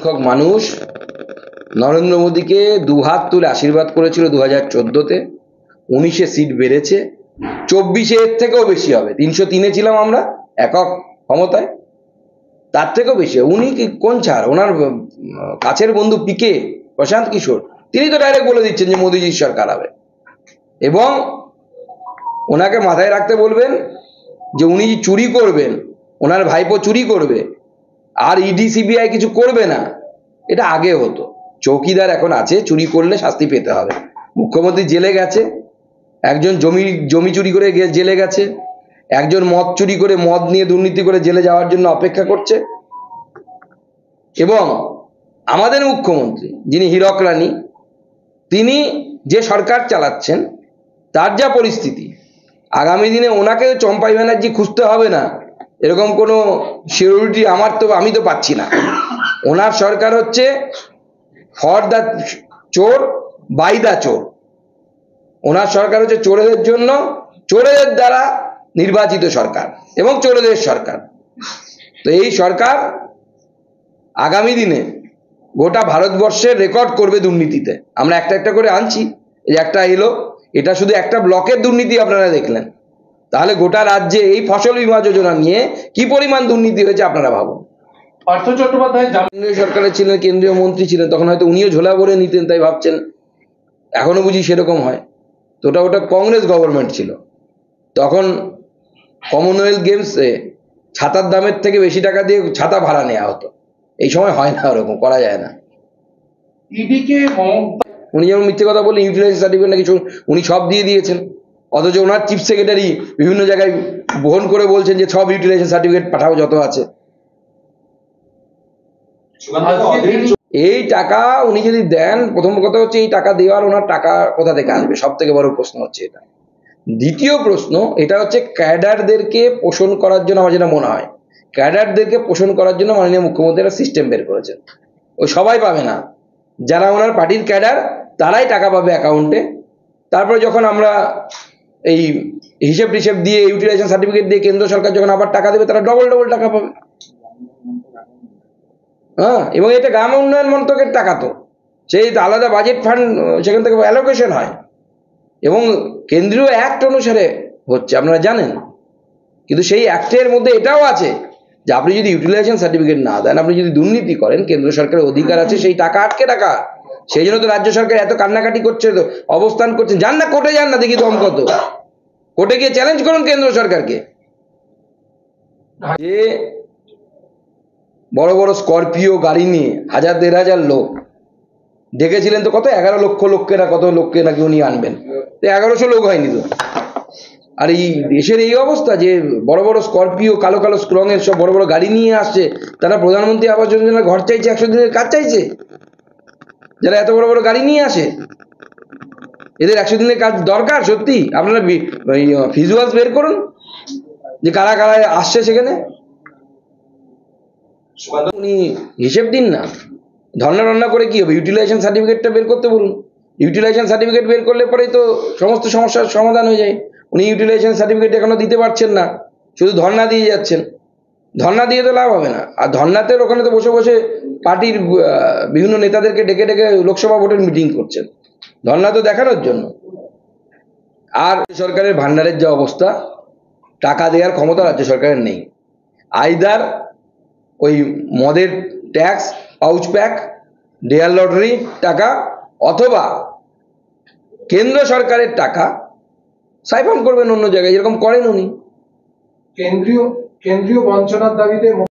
সংখ্যক মানুষ নরেন্দ্র মোদীকে দুহাত তুলে আশীর্বাদ করেছিল 2014-তে। 19-এ সিট বেড়েছে, 24-এ এর থেকেও বেশি হবে। 303-এ ছিলাম আমরা একক ক্ষমতায়, তার থেকেও বেশি। উনি কি কোন ছাড়? ওনার কাছের বন্ধু পিকে প্রশান্ত কিশোর তিনি তো ডাইরেক্ট বলে দিচ্ছেন যে মোদীজির সরকার হবে, এবং ওনাকে মাথায় রাখতে বলবেন যে উনি চুরি করবেন, ওনার ভাইপো চুরি করবে, আর ইডি সিবিআই কিছু করবে না। এটা আগে হতো, চৌকিদার এখন আছে, চুরি করলে শাস্তি পেতে হবে। মুখ্যমন্ত্রী জেলে গেছে, একজন জমি চুরি করে জেলে গেছে, একজন মদ চুরি করে, মদ নিয়ে দুর্নীতি করে জেলে যাওয়ার জন্য অপেক্ষা করছে। এবং আমাদের মুখ্যমন্ত্রী যিনি হীরক রানী, তিনি যে সরকার চালাচ্ছেন তার যা পরিস্থিতি, আগামী দিনে ওনাকে চম্পাই ব্যানার্জি খুঁজতে হবে না এরকম কোনো সিকিউরিটি আমি তো পাচ্ছি না। ওনার সরকার হচ্ছে ফর দ্য চোর বাই দ্য চোর। ওনার সরকার হচ্ছে চোরেদের জন্য, চোরেদের দ্বারা নির্বাচিত সরকার এবং চোরেদের সরকার। তো এই সরকার আগামী দিনে গোটা ভারতবর্ষের রেকর্ড করবে দুর্নীতিতে। আমরা একটা একটা করে আনছি, এই একটা এলো, এটা শুধু একটা ব্লকের দুর্নীতি আপনারা দেখলেন, তাহলে গোটা রাজ্যে এই ফসল বীমা যোজনা নিয়ে কি পরিমাণ দুর্নীতি হয়েছে আপনারা ভাবুন। পার্থ চট্টোপাধ্যায় কেন্দ্রীয় সরকারে ছিলেন, কেন্দ্রীয় মন্ত্রী ছিলেন, তখন হয়তো উনিও ঝোলা ভরে নিতেন, তাই ভাবছেন এখনো বুঝি সেরকম হয়। তো ওটা কংগ্রেস গভর্নমেন্ট ছিল, তখন কমনওয়েলথ গেমসে ছাতার দামের থেকে বেশি টাকা দিয়ে ছাতা ভাড়া নেওয়া হতো। এই সময় হয় না, ওরকম করা যায় না। উনি যেমন মিথ্যে কথা বললেন, ইউটিলাইজেশন সার্টিফিকেট না কিছু উনি সব দিয়ে দিয়েছেন, অথচ ওনার চিফ সেক্রেটারি বিভিন্ন জায়গায় বহন করে বলছেন যে সব ইউটিলাইজেশন সার্টিফিকেট পাঠাও যত আছে। এই টাকা উনি যদি দেন, প্রথম কথা হচ্ছে এই টাকা দেওয়ার ওনার টাকা কোথা থেকে আসবে, সব থেকে বড় প্রশ্ন হচ্ছে এটা। দ্বিতীয় প্রশ্ন এটা হচ্ছে ক্যাডারদেরকে পোষণ করার জন্য, আমার যেটা মনে হয় ক্যাডারদেরকে পোষণ করার জন্য মাননীয় মুখ্যমন্ত্রী একটা সিস্টেম বের করেছেন। ওই সবাই পাবে না, যারা ওনার পার্টির ক্যাডার তারাই টাকা পাবে অ্যাকাউন্টে। তারপরে যখন আমরা এই হিসেব টিসেব দিয়ে, ইউটিলাইজেশন সার্টিফিকেট দিয়ে কেন্দ্র সরকার যখন আবার টাকা দেবে, তারা ডবল ডবল টাকা পাবে। হ্যাঁ, এবং এটা গ্রাম উন্নয়ন মন্ত্রকের টাকা, তো সেই আলাদা বাজেট ফান্ড সেখান থেকে অ্যালোকেশন হয়, এবং কেন্দ্রীয় অ্যাক্ট অনুসারে হচ্ছে, আপনারা জানেন। কিন্তু সেই অ্যাক্টের মধ্যে এটাও আছে যে আপনি যদি ইউটিলাইজেশন সার্টিফিকেট না দেন, আপনি যদি দুর্নীতি করেন, কেন্দ্র সরকারের অধিকার আছে সেই টাকা আটকে রাখা। সেই জন্য তো রাজ্য সরকার এত কান্নাকাটি করছে, তো অবস্থান করছেন। যান না কোর্টে, যান না, দেখি দম কত। কোর্টে গিয়ে চ্যালেঞ্জ করুন কেন্দ্র সরকারকে। যে বড় বড় স্করপিও গাড়ি নিয়ে 1000-1500 লোক ডেকেছিলেন, তো কত 11 লক্ষ লোককে কত লোককে নাকি উনি আনবেন, তো 1100 লোক হয়নি তো। আর এই দেশের এই অবস্থা যে বড় বড় স্করপিও, কালো কালো রঙের সব বড় বড় গাড়ি নিয়ে আসছে, তারা প্রধানমন্ত্রী আবাস যোজনার ঘর চাইছে, 100 দিনের কাজ চাইছে। যারা এত বড় বড় গাড়ি নিয়ে আসে, এদের 100 দিনের কাজ দরকার সত্যি? আপনারা ভিজুয়ালস বের করুন যে কারা কারা আসছে সেখানে। উনি হিসেব দিন না, ধর্ণা করে কি হবে? ইউটিলাইজেশন সার্টিফিকেটটা বের করতে বলুন। ইউটিলাইজেশন সার্টিফিকেট বের করলে পরেই তো সমস্ত সমস্যার সমাধান হয়ে যায়। উনি ইউটিলাইজেশন সার্টিফিকেট এখনো দিতে পারছেন না, শুধু ধর্ণা দিয়ে যাচ্ছেন। ধর্ণা দিয়ে তো লাভ হবে না। আর ধর্ণাতে ওখানে তো বসে বসে পার্টির বিভিন্ন নেতাদেরকে ডেকে ডেকে লোকসভা ভোটের মিটিং করছেন, ধর্ণা তো দেখানোর জন্য। আর সরকারের ভান্ডারের যে অবস্থা, টাকা দেওয়ার ক্ষমতা রাজ্য সরকারের নেই। আইদার ওই মদের tax, pouch pack, dear lottery টাকা, অথবা কেন্দ্র সরকারের টাকা সাইফন করবেন অন্য জায়গায়, যেরকম করেন উনি। কেন্দ্রীয় বঞ্চনার দাবিতে